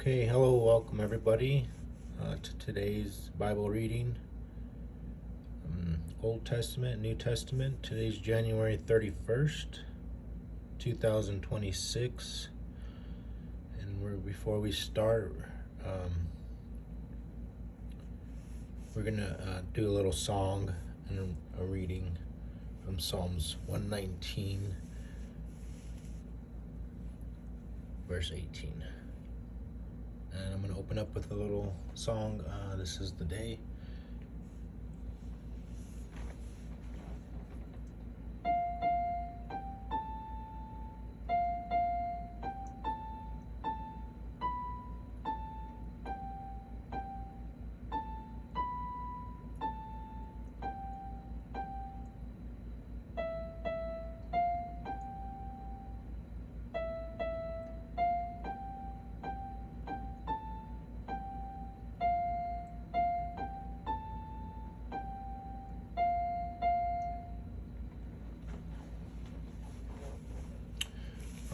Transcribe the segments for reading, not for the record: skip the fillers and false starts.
Okay, hello, welcome everybody to today's Bible reading. Old Testament, New Testament. Today's January 31st, 2026. And before we start, we're going to do a little song and a reading from Psalms 119, verse 18. And I'm going to open up with a little song. This is the day.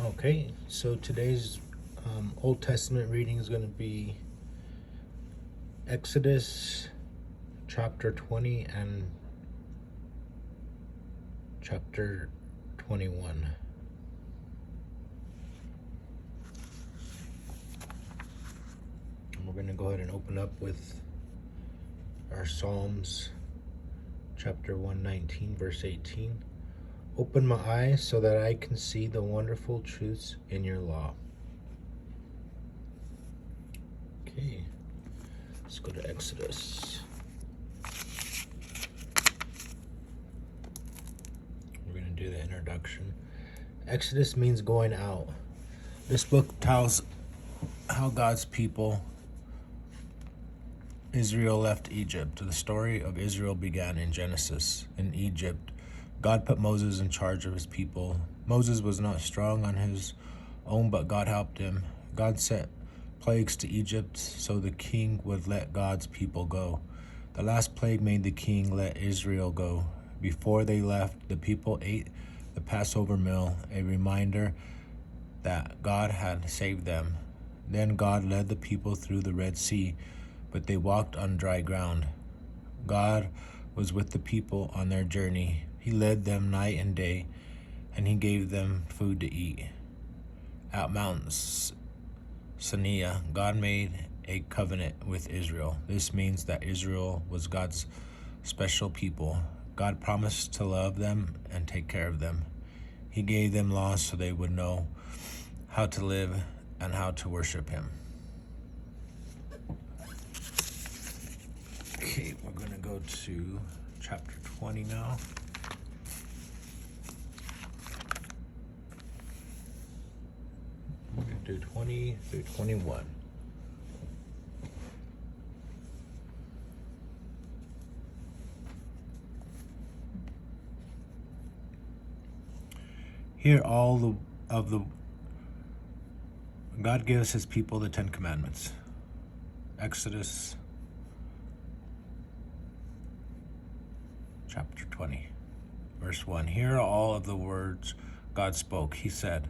Okay, so today's Old Testament reading is going to be Exodus chapter 20 and chapter 21. And we're going to go ahead and open up with our Psalms chapter 119, verse 18. Open my eyes so that I can see the wonderful truths in your law. Okay, let's go to Exodus. We're going to do the introduction. Exodus means going out. This book tells how God's people, Israel, left Egypt. The story of Israel began in Genesis. In Egypt, God put Moses in charge of his people. Moses was not strong on his own, but God helped him. God sent plagues to Egypt so the king would let God's people go. The last plague made the king let Israel go. Before they left, the people ate the Passover meal, a reminder that God had saved them. Then God led the people through the Red Sea, but they walked on dry ground. God was with the people on their journey. He led them night and day, and he gave them food to eat. At Mount Sinai, God made a covenant with Israel. This means that Israel was God's special people. God promised to love them and take care of them. He gave them laws so they would know how to live and how to worship him. Okay, we're going to go to chapter 20 now. We're going to do 20 through 21. Here God gives his people the 10 Commandments. Exodus chapter 20, verse 1. Here are all of the words God spoke. He said,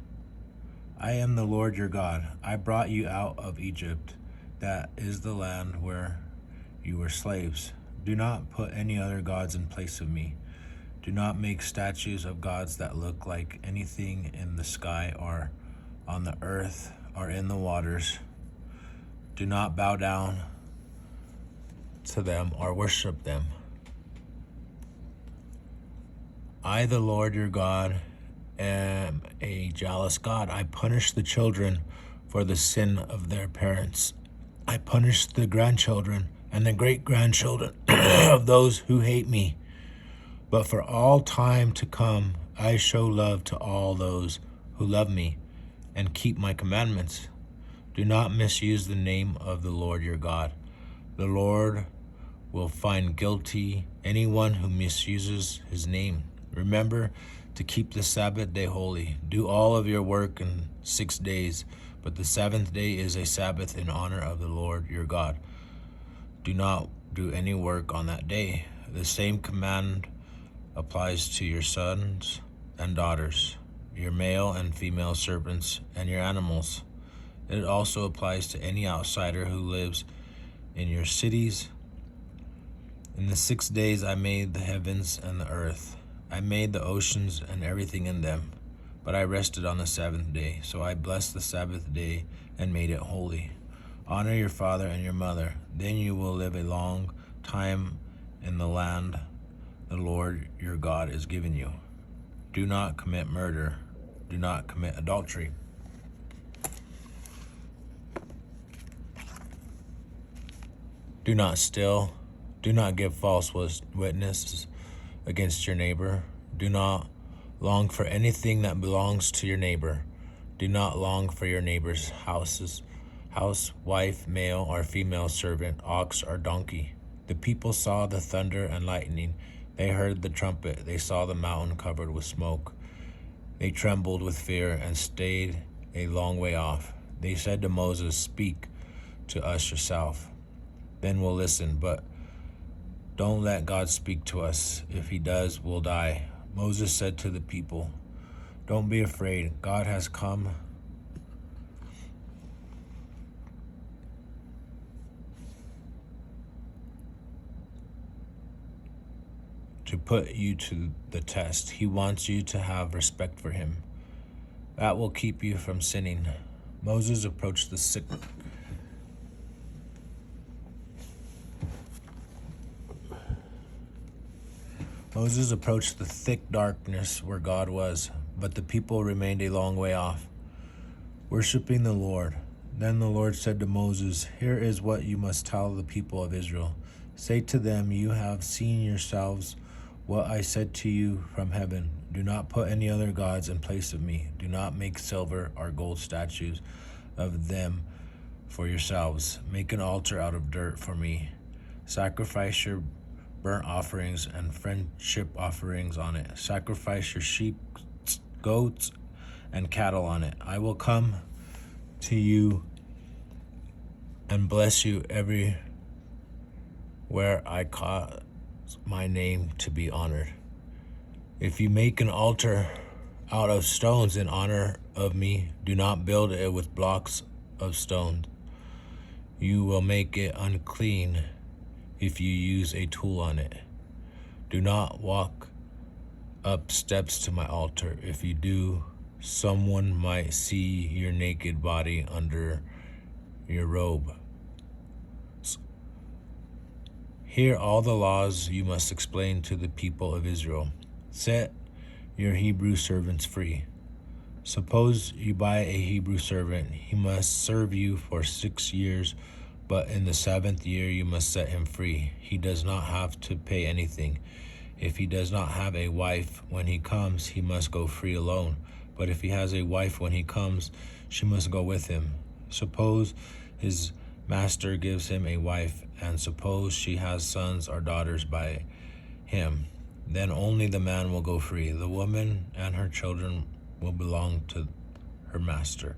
I am the Lord your God. I brought you out of Egypt. That is the land where you were slaves. Do not put any other gods in place of me. Do not make statues of gods that look like anything in the sky or on the earth or in the waters. Do not bow down to them or worship them. I, the Lord your God, am a jealous God. I punish the children for the sin of their parents. I punish the grandchildren and the great-grandchildren of those who hate me. But for all time to come, I show love to all those who love me and keep my commandments. Do not misuse the name of the Lord your God. The Lord will find guilty anyone who misuses his name. Remember to keep the Sabbath day holy. Do all of your work in 6 days, but the seventh day is a Sabbath in honor of the Lord your God. Do not do any work on that day. The same command applies to your sons and daughters, your male and female servants, and your animals, It also applies to any outsider who lives in your cities. In the 6 days I made the heavens and the earth. I made the oceans and everything in them. But I rested on the seventh day. So I blessed the Sabbath day and made it holy. Honor your father and your mother. Then you will live a long time in the land the Lord your God is giving you. Do not commit murder. Do not commit adultery. Do not steal. Do not give false witness against your neighbor. Do not long for anything that belongs to your neighbor. Do not long for your neighbor's house, wife, male or female servant, ox or donkey. The people saw the thunder and lightning. They heard the trumpet. They saw the mountain covered with smoke. They trembled with fear and stayed a long way off. They said to Moses, "Speak to us yourself. Then we'll listen, but don't let God speak to us. If he does, we'll die." Moses said to the people, "Don't be afraid. God has come to put you to the test. He wants you to have respect for him. That will keep you from sinning." Moses approached the thick darkness where God was, but the people remained a long way off, worshiping the Lord. Then the Lord said to Moses, "Here is what you must tell the people of Israel. Say to them, you have seen yourselves what I said to you from heaven. Do not put any other gods in place of me. Do not make silver or gold statues of them for yourselves. Make an altar out of dirt for me. Sacrifice your burnt offerings and friendship offerings on it. Sacrifice your sheep, goats, and cattle on it. I will come to you and bless you everywhere I cause my name to be honored. If you make an altar out of stones in honor of me, do not build it with blocks of stone. You will make it unclean if you use a tool on it. Do not walk up steps to my altar. If you do, someone might see your naked body under your robe. Here are all the laws you must explain to the people of Israel. Set your Hebrew servants free. Suppose you buy a Hebrew servant. He must serve you for 6 years, but in the 7th year you must set him free. He does not have to pay anything. If he does not have a wife when he comes, he must go free alone. But if he has a wife when he comes, she must go with him. Suppose his master gives him a wife, and suppose she has sons or daughters by him, then only the man will go free. The woman and her children will belong to her master.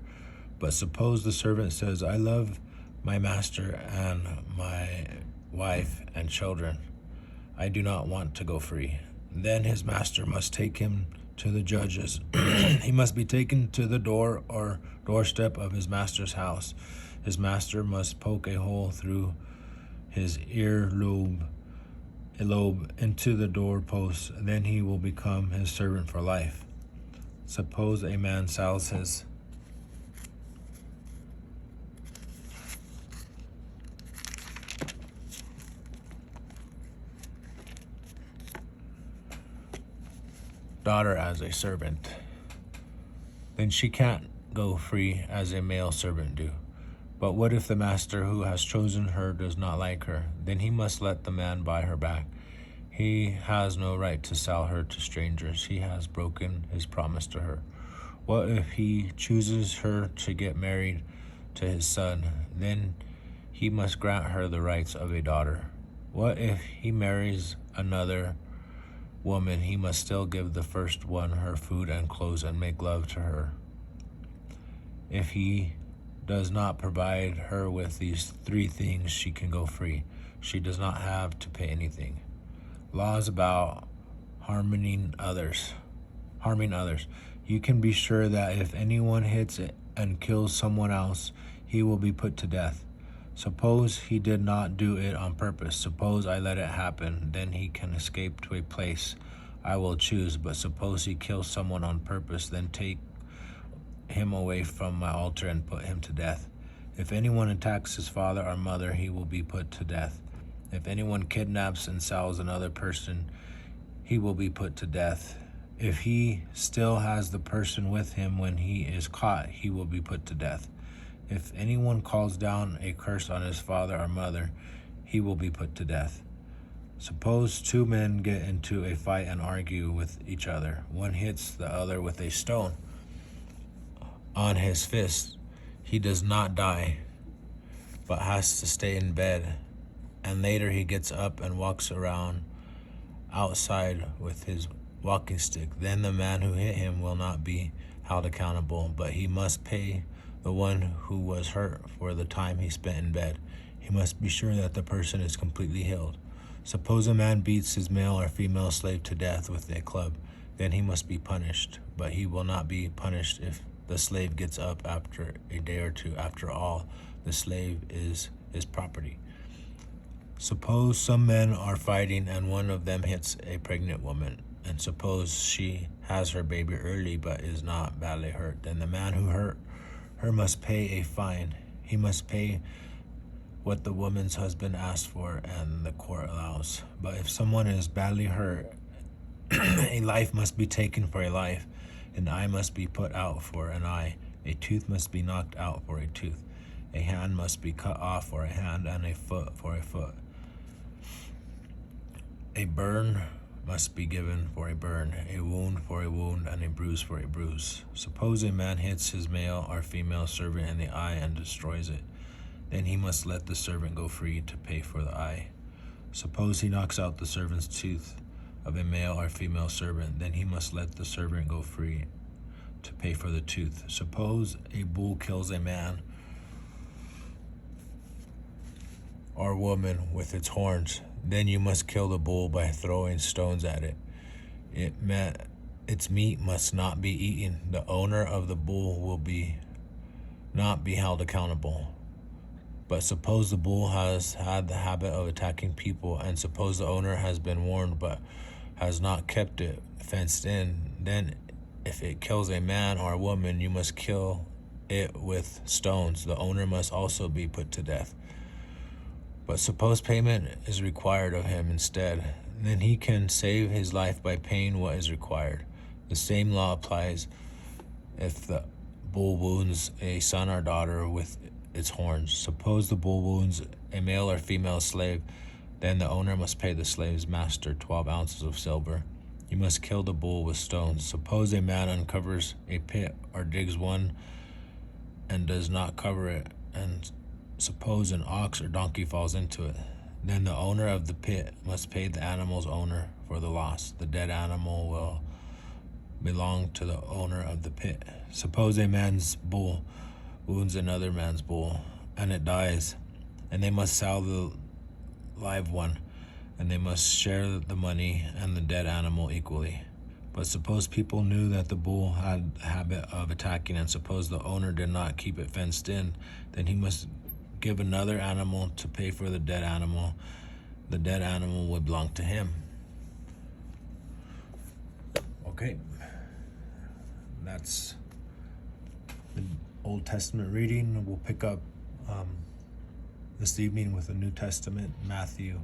But suppose the servant says, "I love my master and my wife and children. I do not want to go free." Then his master must take him to the judges. He must be taken to the door or doorstep of his master's house. His master must poke a hole through his earlobe into the doorpost. Then he will become his servant for life. Suppose a man sells his daughter as a servant. Then she can't go free as a male servant do. But what if the master who has chosen her does not like her? Then he must let the man buy her back. He has no right to sell her to strangers. He has broken his promise to her. What if he chooses her to get married to his son? Then he must grant her the rights of a daughter. What if he marries another woman? He must still give the first one her food and clothes and make love to her. If he does not provide her with these 3 things, she can go free. She does not have to pay anything. Laws about harming others. You can be sure that if anyone hits and kills someone else, he will be put to death. Suppose he did not do it on purpose. Suppose I let it happen, then he can escape to a place I will choose. But suppose he kills someone on purpose, then take him away from my altar and put him to death. If anyone attacks his father or mother, he will be put to death. If anyone kidnaps and sells another person, he will be put to death. If he still has the person with him when he is caught, he will be put to death. If anyone calls down a curse on his father or mother, he will be put to death. Suppose two men get into a fight and argue with each other. One hits the other with a stone on his fist. He does not die, but has to stay in bed. And later he gets up and walks around outside with his walking stick. Then the man who hit him will not be held accountable, but he must pay the one who was hurt for the time he spent in bed. He must be sure that the person is completely healed. Suppose a man beats his male or female slave to death with a club. Then he must be punished, but he will not be punished if the slave gets up after a day or two. After all, the slave is his property. Suppose some men are fighting and one of them hits a pregnant woman, and suppose she has her baby early but is not badly hurt. Then the man who hurt her must pay a fine. He must pay what the woman's husband asked for and the court allows. But if someone is badly hurt, a life must be taken for a life, an eye must be put out for an eye, a tooth must be knocked out for a tooth, a hand must be cut off for a hand, and a foot for a foot. A burn must be given for a burn, a wound for a wound, and a bruise for a bruise. Suppose a man hits his male or female servant in the eye and destroys it. Then he must let the servant go free to pay for the eye. Suppose he knocks out the servant's tooth of a male or female servant. Then he must let the servant go free to pay for the tooth. Suppose a bull kills a man or woman with its horns. Then you must kill the bull by throwing stones at it. Its meat must not be eaten. The owner of the bull will not be held accountable. But suppose the bull has had the habit of attacking people, and suppose the owner has been warned but has not kept it fenced in. Then if it kills a man or a woman, you must kill it with stones. The owner must also be put to death. But suppose payment is required of him instead, then he can save his life by paying what is required. The same law applies if the bull wounds a son or daughter with its horns. Suppose the bull wounds a male or female slave, then the owner must pay the slave's master 12 ounces of silver. You must kill the bull with stones. Suppose a man uncovers a pit or digs one and does not cover it, and suppose an ox or donkey falls into it. Then the owner of the pit must pay the animal's owner for the loss. The dead animal will belong to the owner of the pit. Suppose a man's bull wounds another man's bull, and it dies, and they must sell the live one, and they must share the money and the dead animal equally. But suppose people knew that the bull had a habit of attacking, and suppose the owner did not keep it fenced in, then he must give another animal to pay for the dead animal. The dead animal would belong to him. Okay, that's the Old Testament reading. We'll pick up this evening with the New Testament, Matthew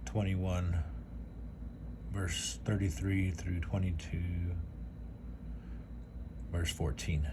21, verse 33 through 22, verse 14.